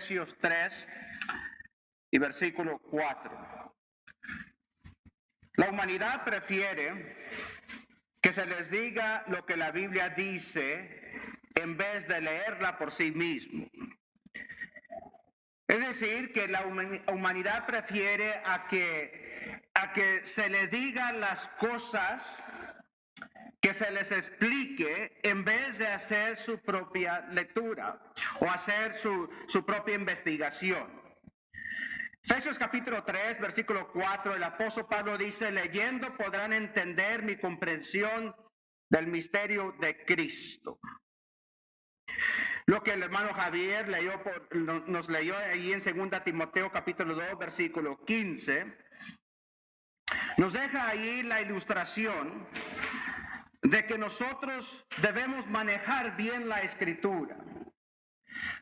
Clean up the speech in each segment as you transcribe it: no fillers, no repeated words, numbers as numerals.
Efesios 3 y versículo 4. La humanidad prefiere que se les diga lo que la Biblia dice en vez de leerla por sí mismo. Es decir, que la humanidad prefiere a que se le digan las cosas, que se les explique en vez de hacer su propia lectura o hacer su propia investigación. Efesios capítulo 3, versículo 4, el apóstol Pablo dice: leyendo podrán entender mi comprensión del misterio de Cristo. Lo que el hermano Javier nos leyó ahí en 2 Timoteo capítulo 2, versículo 15, nos deja ahí la ilustración de que nosotros debemos manejar bien la escritura,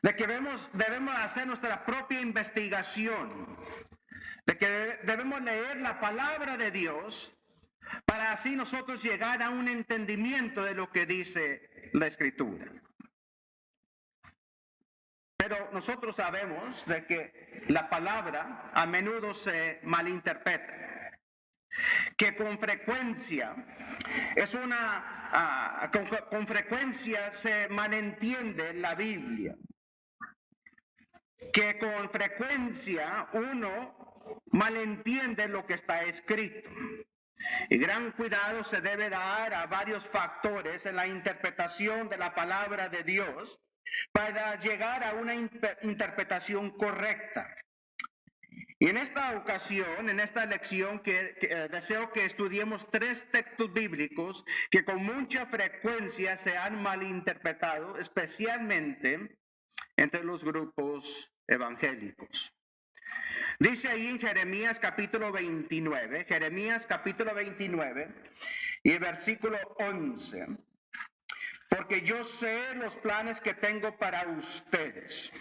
de que debemos hacer nuestra propia investigación, de que debemos leer la palabra de Dios para así nosotros llegar a un entendimiento de lo que dice la escritura. Pero nosotros sabemos de que la palabra a menudo se malinterpreta, que con frecuencia con frecuencia se malentiende la Biblia, que con frecuencia uno malentiende lo que está escrito. Y gran cuidado se debe dar a varios factores en la interpretación de la palabra de Dios para llegar a una interpretación correcta. Y en esta ocasión, en esta lección, que deseo que estudiemos 3 textos bíblicos que con mucha frecuencia se han malinterpretado, especialmente entre los grupos evangélicos. Dice ahí en Jeremías capítulo 29 y el versículo 11: porque yo sé los planes que tengo para ustedes,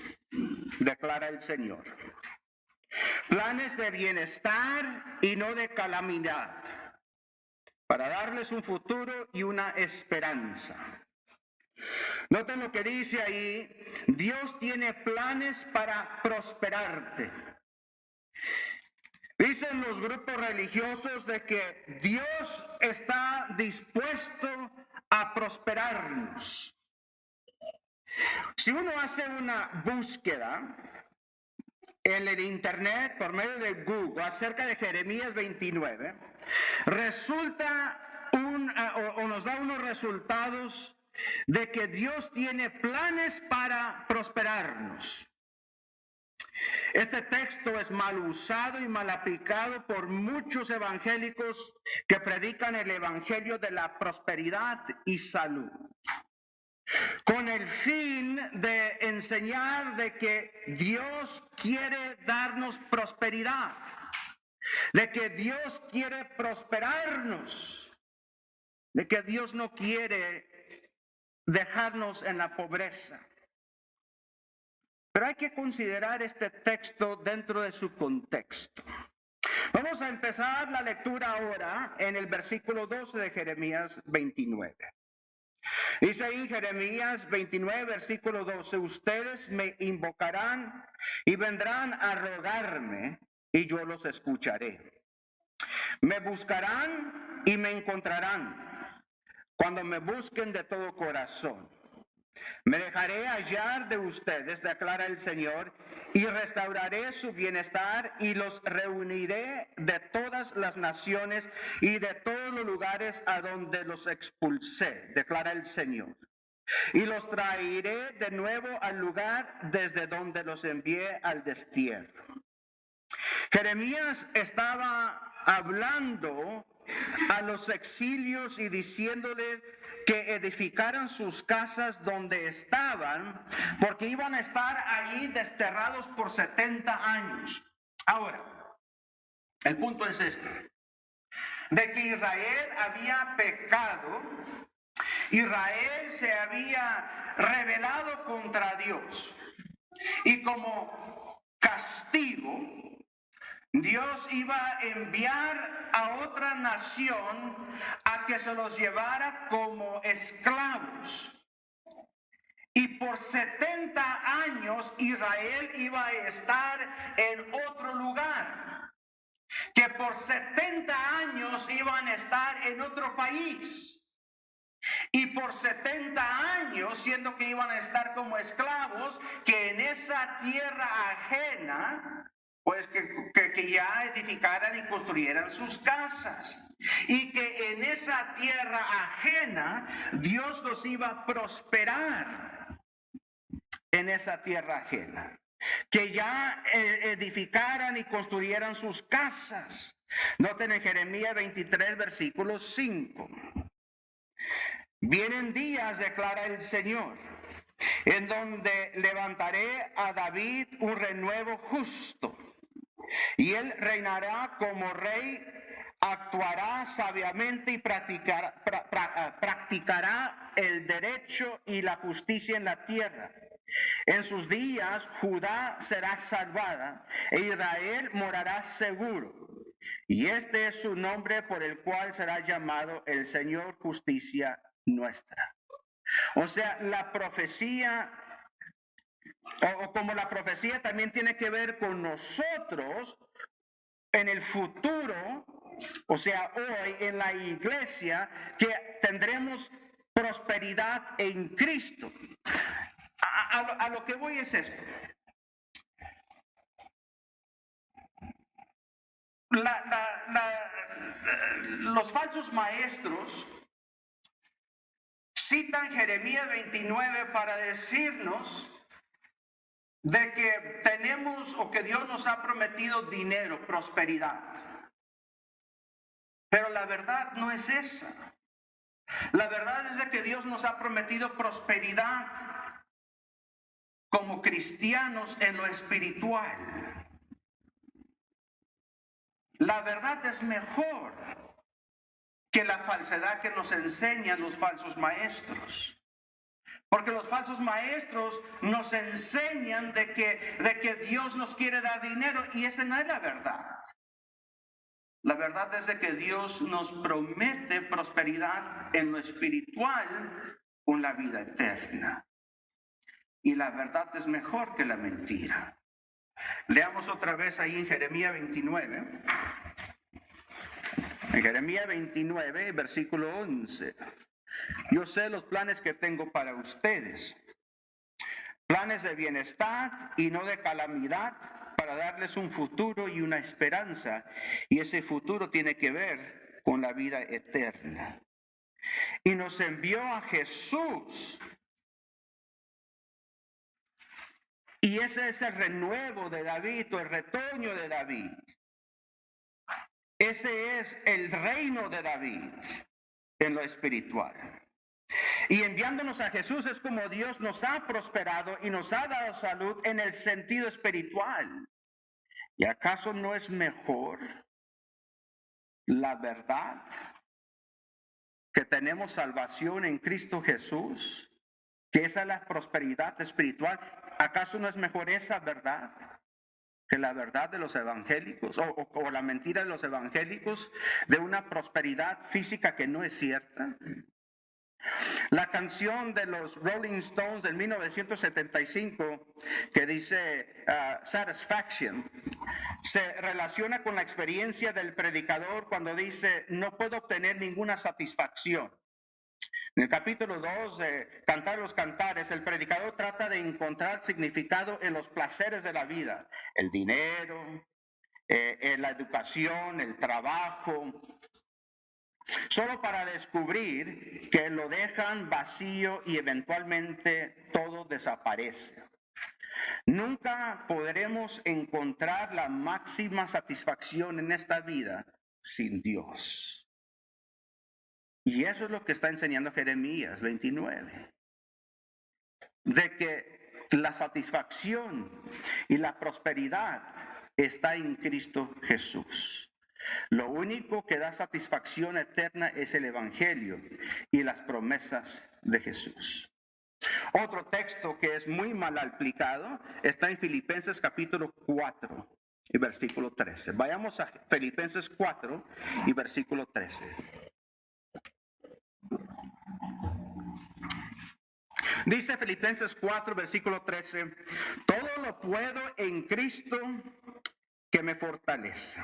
declara el Señor. Planes de bienestar y no de calamidad, para darles un futuro y una esperanza. Noten lo que dice ahí: Dios tiene planes para prosperarte. Dicen los grupos religiosos de que Dios está dispuesto a prosperarnos. Si uno hace una búsqueda en el internet por medio de Google acerca de Jeremías 29, resulta nos da unos resultados de que Dios tiene planes para prosperarnos. Este texto es mal usado y mal aplicado por muchos evangélicos que predican el evangelio de la prosperidad y salud, con el fin de enseñar de que Dios quiere darnos prosperidad, de que Dios quiere prosperarnos, de que Dios no quiere dejarnos en la pobreza. Pero hay que considerar este texto dentro de su contexto. Vamos a empezar la lectura ahora en el versículo 12 de Jeremías 29. Dice ahí Jeremías 29, versículo 12: ustedes me invocarán y vendrán a rogarme y yo los escucharé. Me buscarán y me encontrarán cuando me busquen de todo corazón. Me dejaré hallar de ustedes, declara el Señor, y restauraré su bienestar y los reuniré de todas las naciones y de todos los lugares a donde los expulsé, declara el Señor. Y los traeré de nuevo al lugar desde donde los envié al destierro. Jeremías estaba hablando a los exilios y diciéndoles que edificaran sus casas donde estaban, porque iban a estar ahí desterrados por 70 años. Ahora, el punto es este: de que Israel había pecado, Israel se había rebelado contra Dios, y como castigo, Dios iba a enviar a otra nación a que se los llevara como esclavos. Y por 70 años Israel iba a estar en otro lugar. Que por 70 años iban a estar en otro país. Y por 70 años, siendo que iban a estar como esclavos, que en esa tierra ajena, pues que ya edificaran y construyeran sus casas. Y que en esa tierra ajena, Dios los iba a prosperar en esa tierra ajena. Que ya edificaran y construyeran sus casas. Noten en Jeremías 23, versículo 5. Vienen días, declara el Señor, en donde levantaré a David un renuevo justo, y él reinará como rey, actuará sabiamente y practicará el derecho y la justicia en la tierra. En sus días Judá será salvada e Israel morará seguro. Y este es su nombre por el cual será llamado el Señor Justicia Nuestra. O sea, la profecía, o como la profecía también tiene que ver con nosotros en el futuro, o sea, hoy en la iglesia, que tendremos prosperidad en Cristo. A lo que voy es esto. Los falsos maestros citan Jeremías 29 para decirnos de que tenemos o que Dios nos ha prometido dinero, prosperidad. Pero la verdad no es esa. La verdad es de que Dios nos ha prometido prosperidad como cristianos en lo espiritual. La verdad es mejor que la falsedad que nos enseñan los falsos maestros. Porque los falsos maestros nos enseñan de que Dios nos quiere dar dinero y esa no es la verdad. La verdad es de que Dios nos promete prosperidad en lo espiritual con la vida eterna. Y la verdad es mejor que la mentira. Leamos otra vez ahí en Jeremías 29. En Jeremías 29, versículo 11. Yo sé los planes que tengo para ustedes. Planes de bienestar y no de calamidad, para darles un futuro y una esperanza. Y ese futuro tiene que ver con la vida eterna. Y nos envió a Jesús. Y ese es el renuevo de David, o el retoño de David. Ese es el reino de David en lo espiritual. Y enviándonos a Jesús es como Dios nos ha prosperado y nos ha dado salud en el sentido espiritual. ¿Y acaso no es mejor la verdad que tenemos salvación en Cristo Jesús? Que esa es la prosperidad espiritual. ¿Acaso no es mejor esa verdad que la verdad de los evangélicos o la mentira de los evangélicos de una prosperidad física que no es cierta? La canción de los Rolling Stones del 1975 que dice Satisfaction se relaciona con la experiencia del predicador cuando dice: no puedo obtener ninguna satisfacción. En el capítulo 2 de Cantar los Cantares, el predicador trata de encontrar significado en los placeres de la vida, el dinero, la educación, el trabajo, solo para descubrir que lo dejan vacío y eventualmente todo desaparece. Nunca podremos encontrar la máxima satisfacción en esta vida sin Dios. Y eso es lo que está enseñando Jeremías 29. De que la satisfacción y la prosperidad está en Cristo Jesús. Lo único que da satisfacción eterna es el Evangelio y las promesas de Jesús. Otro texto que es muy mal aplicado está en Filipenses capítulo 4 y versículo 13. Vayamos a Filipenses 4 y versículo 13. Dice Filipenses 4, versículo 13, todo lo puedo en Cristo que me fortalece.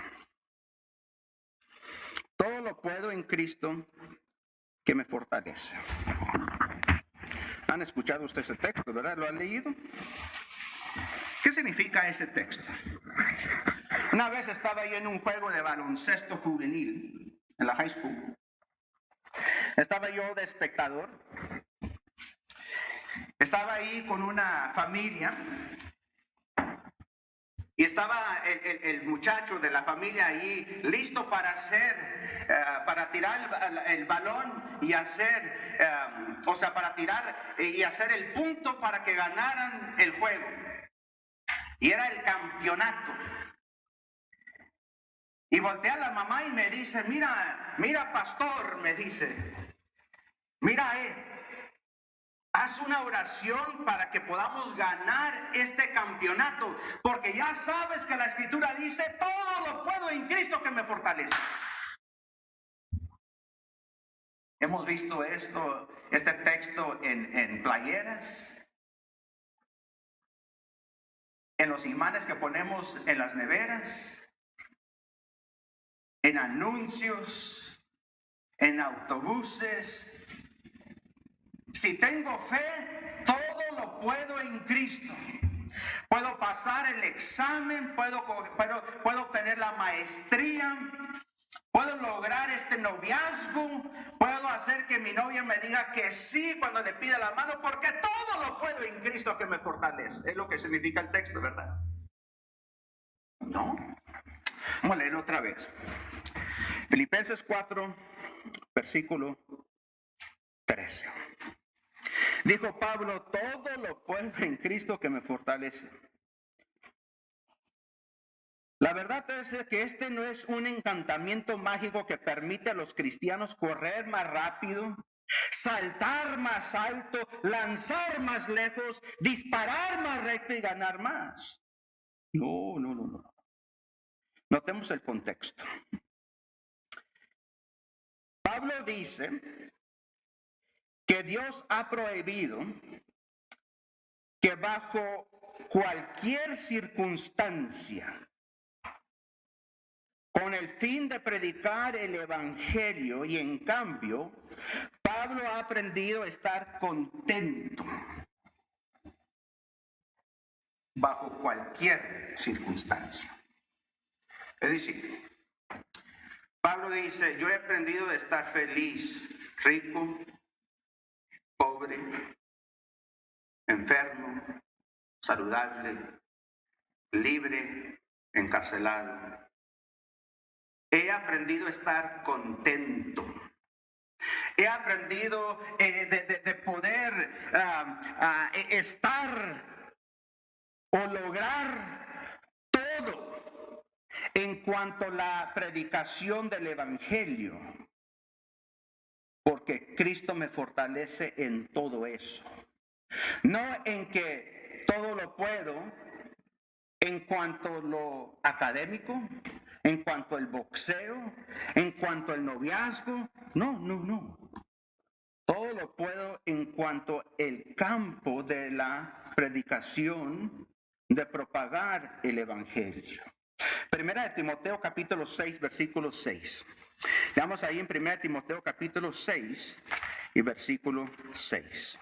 Todo lo puedo en Cristo que me fortalece. ¿Han escuchado usted ese texto, verdad? ¿Lo han leído? ¿Qué significa ese texto? Una vez estaba yo en un juego de baloncesto juvenil en la high school. Estaba yo de espectador. Estaba ahí con una familia. Y estaba el muchacho de la familia ahí listo para para tirar el balón y hacer, para tirar y hacer el punto para que ganaran el juego. Y era el campeonato. Y voltea a la mamá y me dice, mira pastor, me dice, mira, haz una oración para que podamos ganar este campeonato, porque ya sabes que la Escritura dice, todo lo puedo en Cristo que me fortalece. Hemos visto este texto en playeras, en los imanes que ponemos en las neveras, en anuncios, en autobuses. Si tengo fe, todo lo puedo en Cristo. Puedo pasar el examen, puedo obtener la maestría, puedo lograr este noviazgo, puedo hacer que mi novia me diga que sí cuando le pida la mano, porque todo lo puedo en Cristo que me fortalece. Es lo que significa el texto, ¿verdad? No. Vamos a leer otra vez. Filipenses 4, versículo 13. Dijo Pablo, todo lo puedo en Cristo que me fortalece. La verdad es que este no es un encantamiento mágico que permite a los cristianos correr más rápido, saltar más alto, lanzar más lejos, disparar más recto y ganar más. No. Notemos el contexto. Pablo dice que Dios ha prohibido que bajo cualquier circunstancia, con el fin de predicar el evangelio, y en cambio, Pablo ha aprendido a estar contento bajo cualquier circunstancia. Es decir, Pablo dice, yo he aprendido a estar feliz, rico, pobre, enfermo, saludable, libre, encarcelado. He aprendido a estar contento. He aprendido de poder estar o lograr todo en cuanto a la predicación del evangelio, porque Cristo me fortalece en todo eso. No en que todo lo puedo en cuanto a lo académico, en cuanto al boxeo, en cuanto al noviazgo. No. Todo lo puedo en cuanto al campo de la predicación, de propagar el evangelio. Primera de Timoteo capítulo 6, versículo 6. Estamos ahí en Primera de Timoteo capítulo 6 y versículo 6.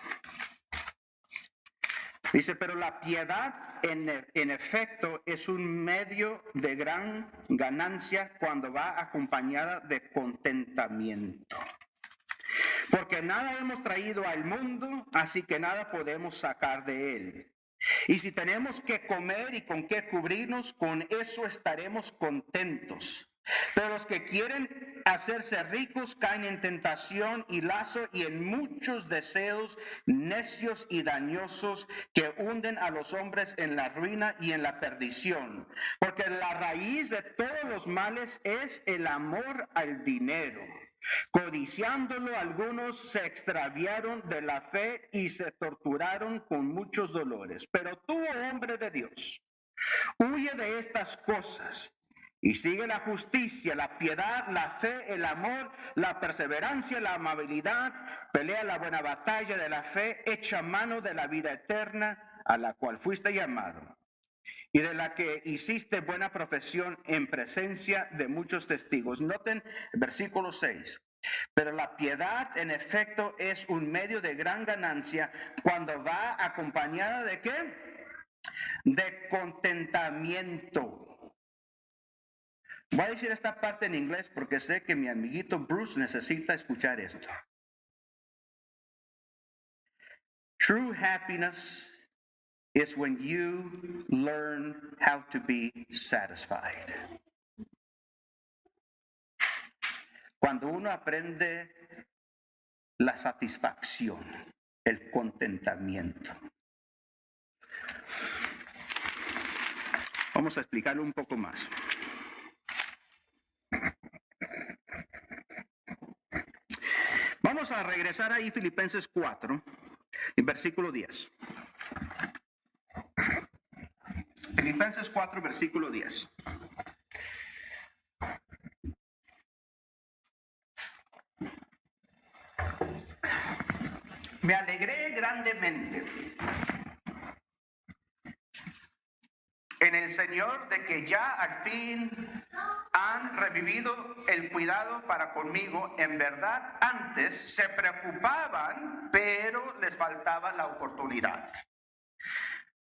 Dice, pero la piedad en efecto es un medio de gran ganancia cuando va acompañada de contentamiento. Porque nada hemos traído al mundo, así que nada podemos sacar de él. Y si tenemos que comer y con qué cubrirnos, con eso estaremos contentos. Pero los que quieren hacerse ricos caen en tentación y lazo y en muchos deseos necios y dañosos que hunden a los hombres en la ruina y en la perdición. Porque la raíz de todos los males es el amor al dinero. Codiciándolo, algunos se extraviaron de la fe y se torturaron con muchos dolores. Pero tú, hombre de Dios, huye de estas cosas Y sigue la justicia, la piedad, la fe, el amor, la perseverancia, la amabilidad. Pelea la buena batalla de la fe, echa mano de la vida eterna a la cual fuiste llamado y de la que hiciste buena profesión en presencia de muchos testigos. Noten el versículo 6. Pero la piedad, en efecto, es un medio de gran ganancia cuando va acompañada ¿de qué? De contentamiento. Voy a decir esta parte en inglés porque sé que mi amiguito Bruce necesita escuchar esto. True happiness is when you learn how to be satisfied. Cuando uno aprende la satisfacción, el contentamiento. Vamos a explicarlo un poco más. Vamos a regresar ahí Filipenses 4, en versículo 10. Filipenses 4, versículo 10. Me alegré grandemente en el Señor de que ya al fin han revivido el cuidado para conmigo. En verdad, antes se preocupaban, pero les faltaba la oportunidad.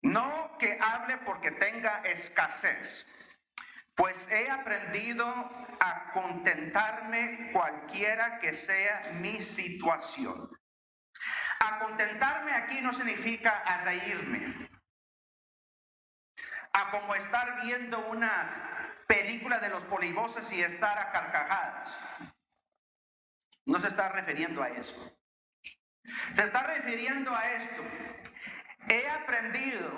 No que hable porque tenga escasez, pues he aprendido a contentarme cualquiera que sea mi situación. A contentarme aquí no significa a reírme, a como estar viendo una película de los polivoces y estar a carcajadas. No se está refiriendo a eso. Se está refiriendo a esto. He aprendido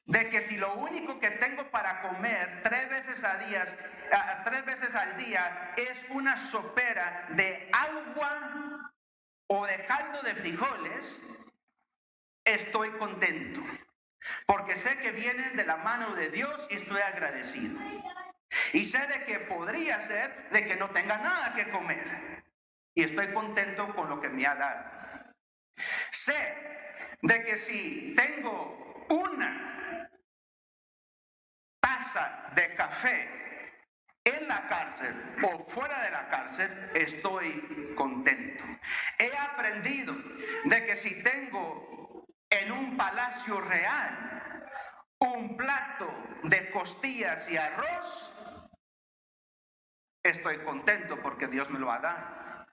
de que si lo único que tengo para comer 3 veces al día es una sopera de agua o de caldo de frijoles, estoy contento. Porque sé que vienen de la mano de Dios y estoy agradecido. Y sé de que podría ser de que no tenga nada que comer. Y estoy contento con lo que me ha dado. Sé de que si tengo una taza de café en la cárcel o fuera de la cárcel, estoy contento. He aprendido de que si tengo en un palacio real un plato de costillas y arroz, estoy contento porque Dios me lo ha dado.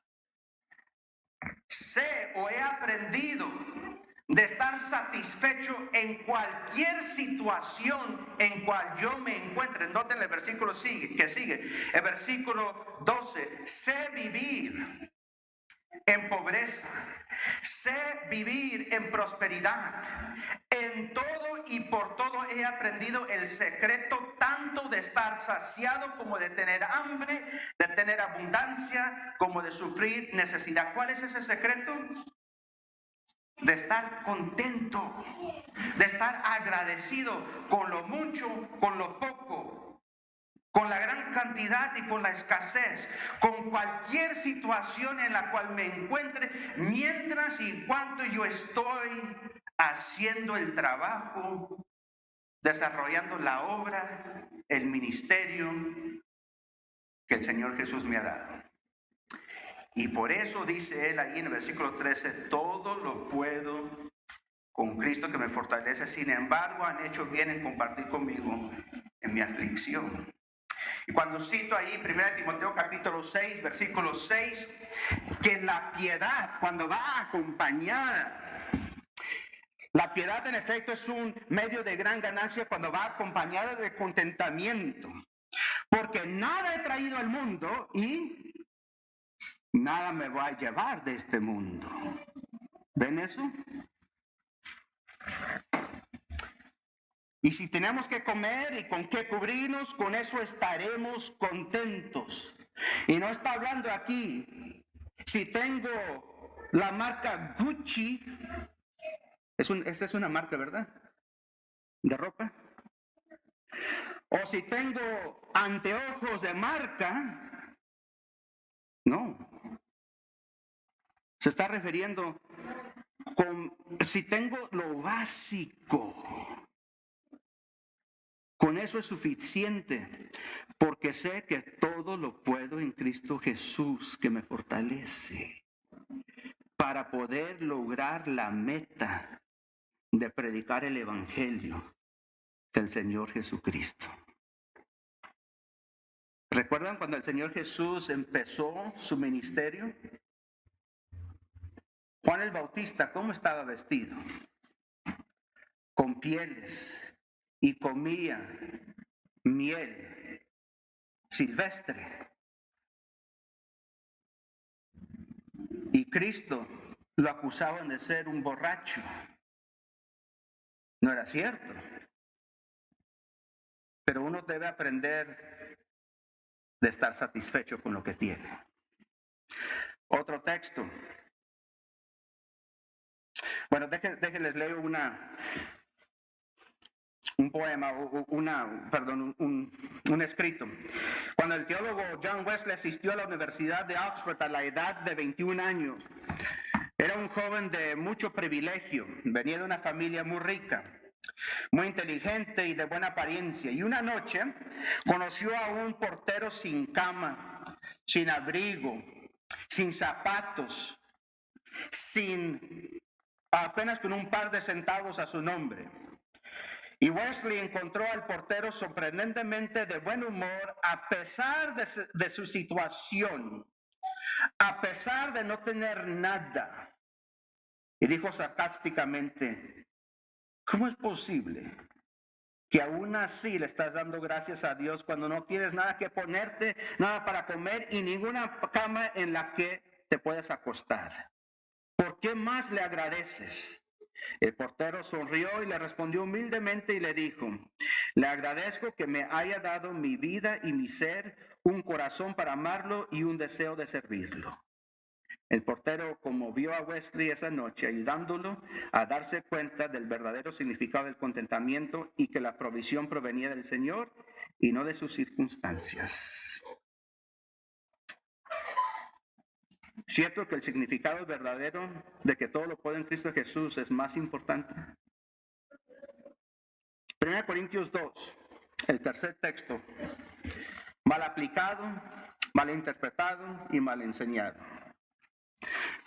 Sé o he aprendido de estar satisfecho en cualquier situación en cual yo me encuentre. Noten el versículo que sigue. El versículo 12. Sé vivir en pobreza, sé vivir en prosperidad. En todo y por todo he aprendido el secreto tanto de estar saciado como de tener hambre, de tener abundancia, como de sufrir necesidad. ¿Cuál es ese secreto? De estar contento, de estar agradecido con lo mucho, con lo poco, con la gran cantidad y con la escasez, con cualquier situación en la cual me encuentre, mientras y cuando yo estoy haciendo el trabajo, desarrollando la obra, el ministerio que el Señor Jesús me ha dado. Y por eso dice él ahí en el versículo 13, todo lo puedo con Cristo que me fortalece. Sin embargo, han hecho bien en compartir conmigo en mi aflicción. Y cuando cito ahí 1 Timoteo capítulo 6, versículo 6, que la piedad, cuando va acompañada, la piedad en efecto es un medio de gran ganancia cuando va acompañada de contentamiento. Porque nada he traído al mundo y nada me va a llevar de este mundo. ¿Ven eso? Y si tenemos que comer y con qué cubrirnos, con eso estaremos contentos. Y no está hablando aquí, si tengo la marca Gucci, esta es una marca, ¿verdad? De ropa. O si tengo anteojos de marca, no. Se está refiriendo con si tengo lo básico. Con eso es suficiente, porque sé que todo lo puedo en Cristo Jesús que me fortalece para poder lograr la meta de predicar el evangelio del Señor Jesucristo. ¿Recuerdan cuando el Señor Jesús empezó su ministerio? Juan el Bautista, ¿cómo estaba vestido? Con pieles, y comía miel silvestre. Y Cristo lo acusaban de ser un borracho. No era cierto. Pero uno debe aprender de estar satisfecho con lo que tiene. Otro texto. Bueno, déjenles leer un poema, un escrito. Cuando el teólogo John Wesley asistió a la Universidad de Oxford a la edad de 21 años, era un joven de mucho privilegio, venía de una familia muy rica, muy inteligente y de buena apariencia. Y una noche conoció a un portero sin cama, sin abrigo, sin zapatos, apenas con un par de centavos a su nombre. Y Wesley encontró al portero sorprendentemente de buen humor a pesar de su situación, a pesar de no tener nada. Y dijo sarcásticamente: ¿cómo es posible que aún así le estás dando gracias a Dios cuando no tienes nada que ponerte, nada para comer y ninguna cama en la que te puedas acostar? ¿Por qué más le agradeces? El portero sonrió y le respondió humildemente y le dijo: le agradezco que me haya dado mi vida y mi ser, un corazón para amarlo y un deseo de servirlo. El portero conmovió a Wesley esa noche, ayudándolo a darse cuenta del verdadero significado del contentamiento y que la provisión provenía del Señor y no de sus circunstancias. ¿Cierto que el significado verdadero de que todo lo puedo en Cristo Jesús es más importante? 1 Corintios 2, el tercer texto, mal aplicado, mal interpretado y mal enseñado.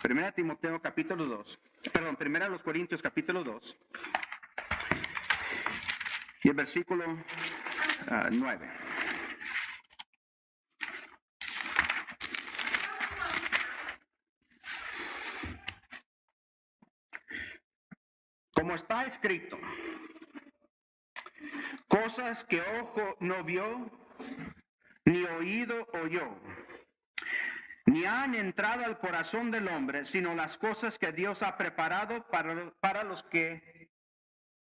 1 Timoteo capítulo 2, 1 Corintios capítulo 2 y el versículo 9. Como está escrito, cosas que ojo no vio, ni oído oyó, ni han entrado al corazón del hombre, sino las cosas que Dios ha preparado para los que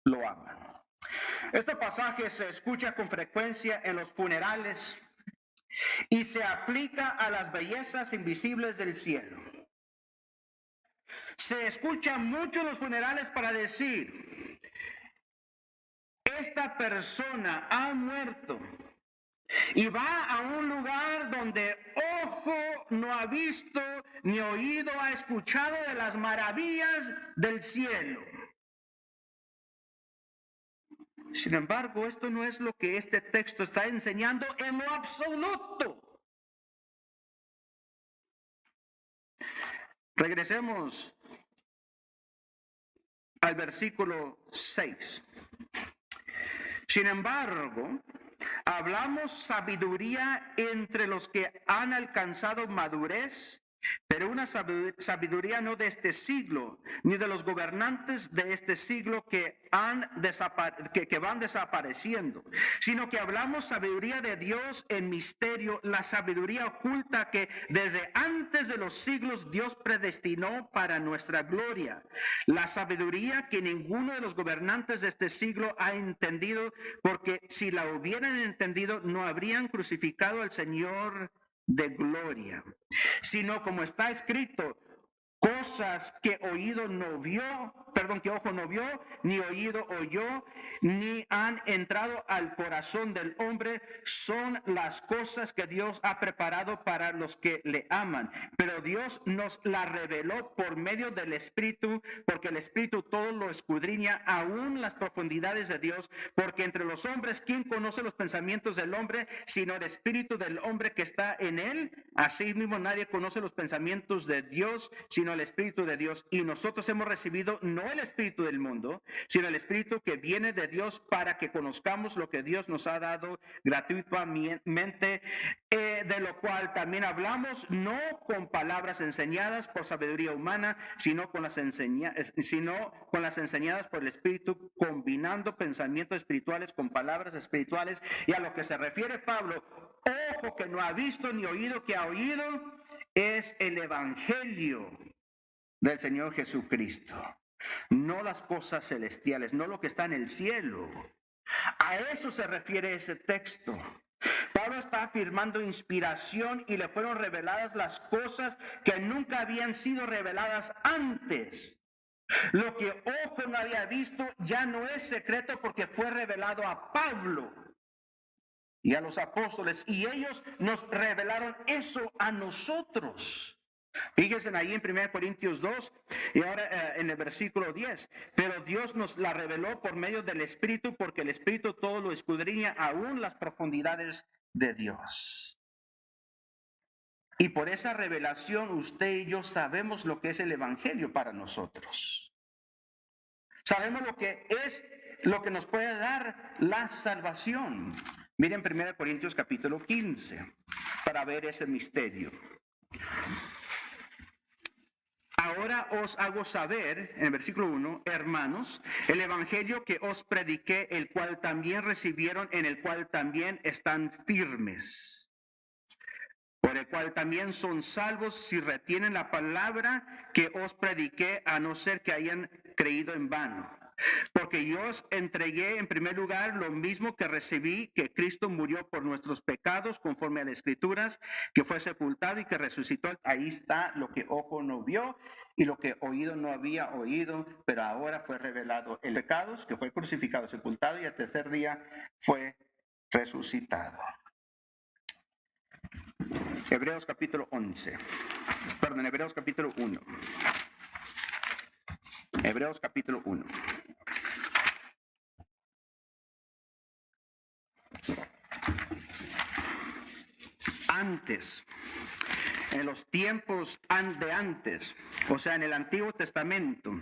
lo aman. Este pasaje se escucha con frecuencia en los funerales y se aplica a las bellezas invisibles del cielo. Se escucha mucho en los funerales para decir: esta persona ha muerto y va a un lugar donde ojo no ha visto, ni oído ha escuchado de las maravillas del cielo. Sin embargo, esto no es lo que este texto está enseñando en lo absoluto. Regresemos al versículo 6. Sin embargo, hablamos sabiduría entre los que han alcanzado madurez, pero una sabiduría no de este siglo, ni de los gobernantes de este siglo que van desapareciendo, sino que hablamos sabiduría de Dios en misterio, la sabiduría oculta que desde antes de los siglos Dios predestinó para nuestra gloria, la sabiduría que ninguno de los gobernantes de este siglo ha entendido, porque si la hubieran entendido no habrían crucificado al Señor de gloria, sino como está escrito: cosas que oído no vio, que ojo no vio, ni oído oyó, ni han entrado al corazón del hombre, son las cosas que Dios ha preparado para los que le aman. Pero Dios nos la reveló por medio del Espíritu, porque el Espíritu todo lo escudriña, aún las profundidades de Dios, porque entre los hombres, ¿quién conoce los pensamientos del hombre, sino el Espíritu del hombre que está en él? Asimismo, nadie conoce los pensamientos de Dios, sino el Espíritu de Dios. Y nosotros hemos recibido no el espíritu del mundo, sino el Espíritu que viene de Dios, para que conozcamos lo que Dios nos ha dado gratuitamente, de lo cual también hablamos, no con palabras enseñadas por sabiduría humana, sino con las enseñadas por el Espíritu, combinando pensamientos espirituales con palabras espirituales. Y a lo que se refiere Pablo, ojo que no ha visto ni oído que ha oído, es el evangelio del Señor Jesucristo, no las cosas celestiales, no lo que está en el cielo. A eso se refiere ese texto. Pablo está afirmando inspiración y le fueron reveladas las cosas que nunca habían sido reveladas antes. Lo que ojo no había visto ya no es secreto, porque fue revelado a Pablo y a los apóstoles, y ellos nos revelaron eso a nosotros. Fíjense ahí en 1 Corintios 2 y ahora en el versículo 10. Pero Dios nos la reveló por medio del Espíritu, porque el Espíritu todo lo escudriña, aún las profundidades de Dios. Y por esa revelación usted y yo sabemos lo que es el evangelio para nosotros. Sabemos lo que es, lo que nos puede dar la salvación. Miren 1 Corintios capítulo 15 para ver ese misterio. Ahora os hago saber, en el versículo 1, hermanos, el evangelio que os prediqué, el cual también recibieron, en el cual también están firmes, por el cual también son salvos si retienen la palabra que os prediqué, a no ser que hayan creído en vano. Porque yo os entregué en primer lugar lo mismo que recibí, que Cristo murió por nuestros pecados conforme a las Escrituras, que fue sepultado y que resucitó. Ahí está lo que ojo no vio y lo que oído no había oído, pero ahora fue revelado el pecados, que fue crucificado, sepultado y al tercer día fue resucitado. Hebreos capítulo 1. Hebreos capítulo 1. Antes, en los tiempos de antes, o sea, en el Antiguo Testamento,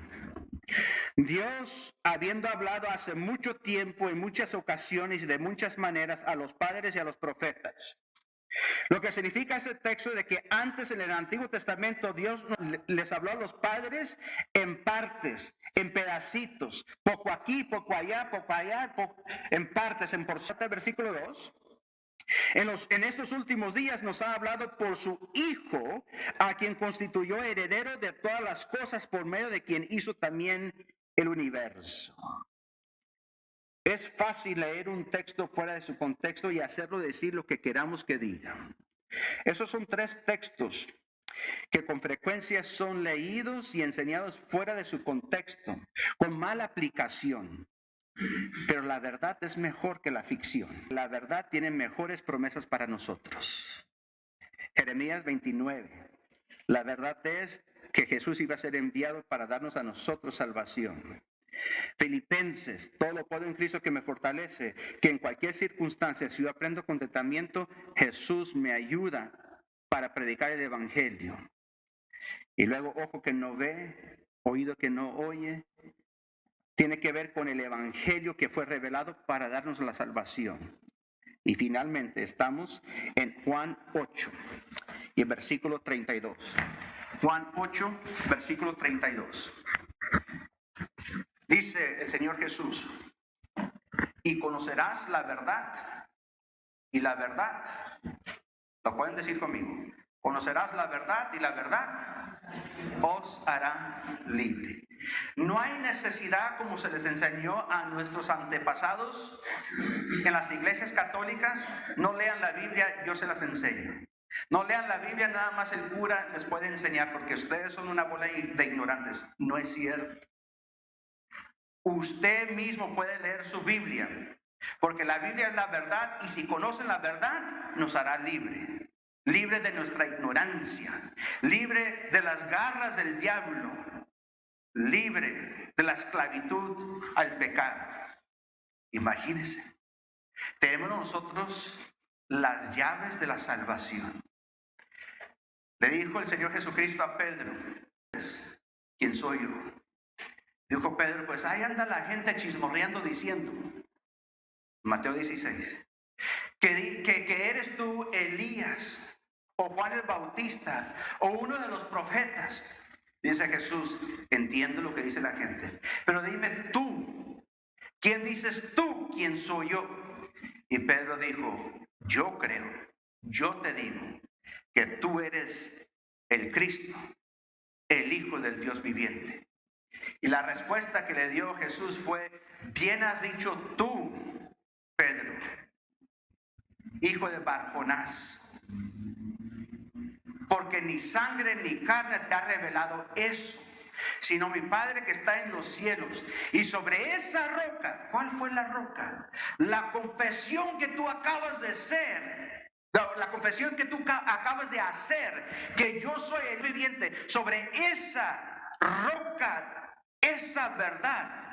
Dios, habiendo hablado hace mucho tiempo, en muchas ocasiones y de muchas maneras, a los padres y a los profetas. Lo que significa ese texto de que antes en el Antiguo Testamento Dios les habló a los padres en partes, en pedacitos, poco aquí, poco allá, en partes, en porciones. Versículo 2. En estos últimos días nos ha hablado por su Hijo, a quien constituyó heredero de todas las cosas, por medio de quien hizo también el universo. Es fácil leer un texto fuera de su contexto y hacerlo decir lo que queramos que diga. Esos son tres textos que con frecuencia son leídos y enseñados fuera de su contexto, con mala aplicación. Pero la verdad es mejor que la ficción. La verdad tiene mejores promesas para nosotros. Jeremías 29. La verdad es que Jesús iba a ser enviado para darnos a nosotros salvación. Filipenses, todo lo puedo en Cristo que me fortalece, que en cualquier circunstancia, si yo aprendo contentamiento, Jesús me ayuda para predicar el evangelio. Y luego, ojo que no ve, oído que no oye, tiene que ver con el evangelio que fue revelado para darnos la salvación. Y finalmente estamos en Juan 8 y el versículo 32. Juan 8, versículo 32. Dice el Señor Jesús: y conocerás la verdad, y la verdad, lo pueden decir conmigo, conocerás la verdad y la verdad os hará libre. No hay necesidad, como se les enseñó a nuestros antepasados en las iglesias católicas, no lean la Biblia, yo se las enseño. No lean la Biblia, nada más el cura les puede enseñar porque ustedes son una bola de ignorantes. No es cierto. Usted mismo puede leer su Biblia, porque la Biblia es la verdad y si conocen la verdad nos hará libre. Libre de nuestra ignorancia, libre de las garras del diablo, libre de la esclavitud al pecado. Imagínense, tenemos nosotros las llaves de la salvación. Le dijo el Señor Jesucristo a Pedro, ¿quién soy yo? Dijo Pedro, pues ahí anda la gente chismorreando diciendo, Mateo 16, que eres tú Elías, o Juan el Bautista, o uno de los profetas. Dice Jesús, entiendo lo que dice la gente, pero dime tú, ¿quién dices tú quién soy yo? Y Pedro dijo, yo creo, yo te digo, que tú eres el Cristo, el Hijo del Dios viviente. Y la respuesta que le dio Jesús fue, bien has dicho tú, Pedro, hijo de Barjonás, porque ni sangre ni carne te ha revelado eso, sino mi Padre que está en los cielos. Y sobre esa roca, ¿cuál fue la roca? La confesión que tú acabas de hacer, la confesión que tú acabas de hacer, que yo soy el viviente, sobre esa roca, esa verdad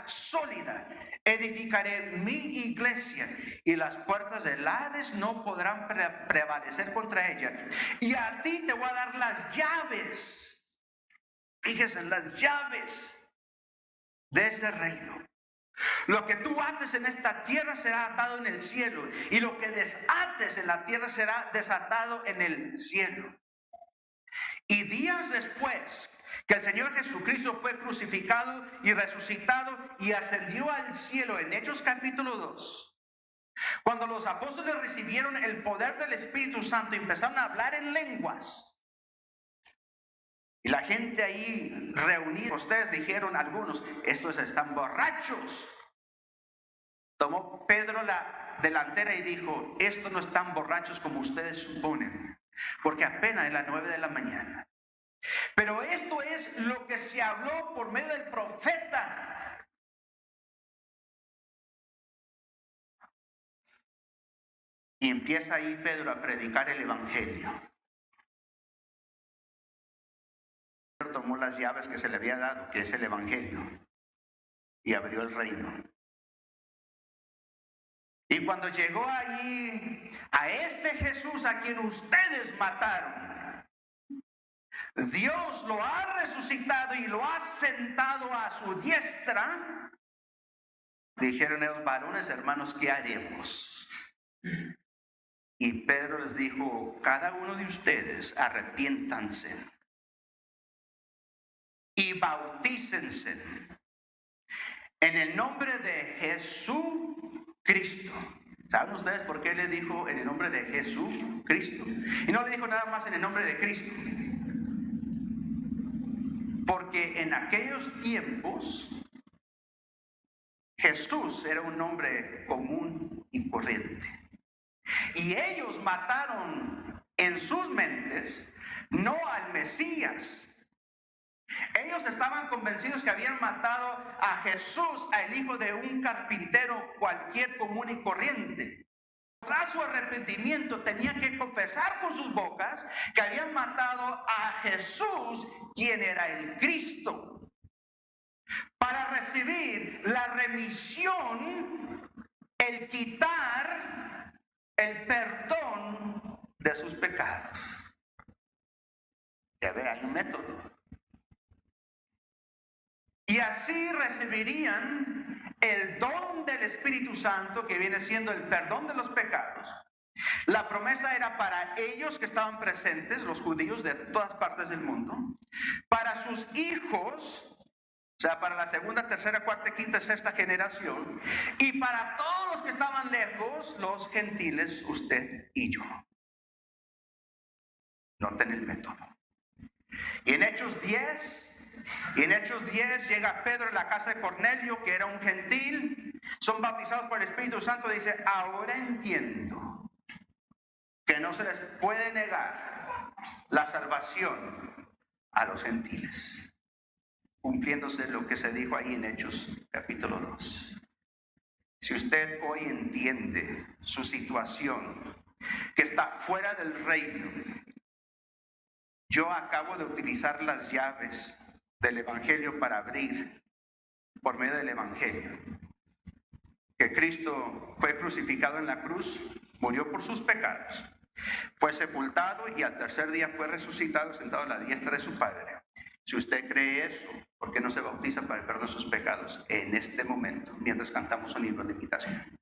sólida, edificaré mi iglesia y las puertas del Hades no podrán prevalecer contra ella. Y a ti te voy a dar las llaves. Fíjense, las llaves de ese reino. Lo que tú ates en esta tierra será atado en el cielo, y lo que desates en la tierra será desatado en el cielo. Y días después que el Señor Jesucristo fue crucificado y resucitado y ascendió al cielo, en Hechos capítulo 2, cuando los apóstoles recibieron el poder del Espíritu Santo y empezaron a hablar en lenguas, y la gente ahí reunida, ustedes dijeron algunos, estos están borrachos. Tomó Pedro la delantera y dijo, estos no están borrachos como ustedes suponen, porque apenas es las 9 de la mañana. Pero esto es lo que se habló por medio del profeta. Y empieza ahí Pedro a predicar el evangelio. Pedro tomó las llaves que se le había dado, que es el evangelio, y abrió el reino. Y cuando llegó allí a este Jesús a quien ustedes mataron, Dios lo ha resucitado y lo ha sentado a su diestra. Dijeron ellos, varones hermanos, ¿qué haremos? Y Pedro les dijo, cada uno de ustedes arrepiéntanse y bautícense en el nombre de Jesucristo. ¿Saben ustedes por qué le dijo en el nombre de Jesucristo? Y no le dijo nada más en el nombre de Cristo. Porque en aquellos tiempos Jesús era un nombre común y corriente. Y ellos mataron en sus mentes no al Mesías. Ellos estaban convencidos que habían matado a Jesús, al hijo de un carpintero cualquier común y corriente. Tras su arrepentimiento tenían que confesar con sus bocas que habían matado a Jesús, quien era el Cristo, para recibir la remisión, el quitar, el perdón de sus pecados. Ya ve, hay un método. Y así recibirían el don del Espíritu Santo, que viene siendo el perdón de los pecados. La promesa era para ellos que estaban presentes, los judíos de todas partes del mundo, para sus hijos, o sea, para la segunda, tercera, cuarta, quinta, sexta generación, y para todos los que estaban lejos, los gentiles, usted y yo. Noten el método. Y en Hechos 10 llega Pedro en la casa de Cornelio, que era un gentil, son bautizados por el Espíritu Santo. Dice, ahora entiendo que que no se les puede negar la salvación a los gentiles, cumpliéndose lo que se dijo ahí en Hechos capítulo 2. Si usted hoy entiende su situación, que está fuera del reino, yo acabo de utilizar las llaves del Evangelio para abrir por medio del Evangelio que Cristo fue crucificado en la cruz, murió por sus pecados, fue sepultado y al tercer día fue resucitado, sentado a la diestra de su Padre. Si usted cree eso, ¿por qué no se bautiza para el perdón de sus pecados en este momento, mientras cantamos un himno de invitación?